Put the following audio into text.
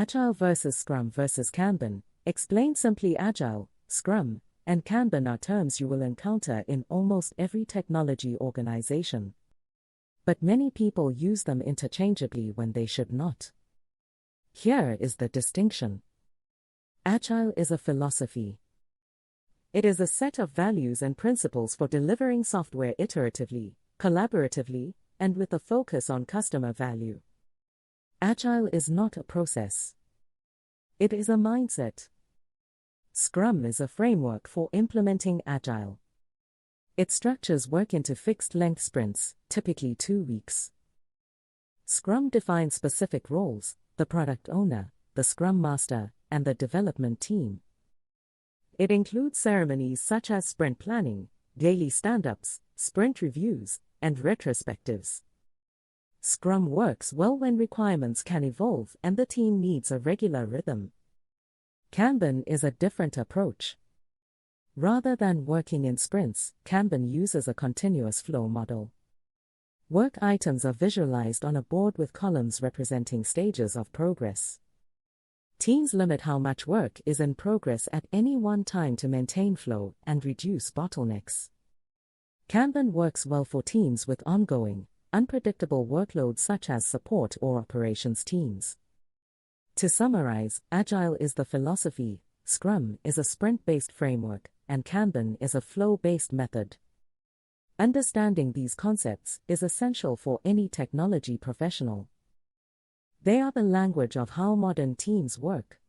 Agile versus Scrum versus Kanban. Explained simply, Agile, Scrum, and Kanban are terms you will encounter in almost every technology organization. But many people use them interchangeably when they should not. Here is the distinction. Agile is a philosophy. It is a set of values and principles for delivering software iteratively, collaboratively, and with a focus on customer value. Agile is not a process. It is a mindset. Scrum is a framework for implementing Agile. It structures work into fixed-length sprints, typically 2 weeks. Scrum defines specific roles: the product owner, the Scrum Master, and the development team. It includes ceremonies such as sprint planning, daily stand-ups, sprint reviews, and retrospectives. Scrum works well when requirements can evolve and the team needs a regular rhythm. Kanban is a different approach. Rather than working in sprints, Kanban uses a continuous flow model. Work items are visualized on a board with columns representing stages of progress. Teams limit how much work is in progress at any one time to maintain flow and reduce bottlenecks. Kanban works well for teams with ongoing, unpredictable workloads such as support or operations teams. To summarize, Agile is the philosophy, Scrum is a sprint-based framework, and Kanban is a flow-based method. Understanding these concepts is essential for any technology professional. They are the language of how modern teams work.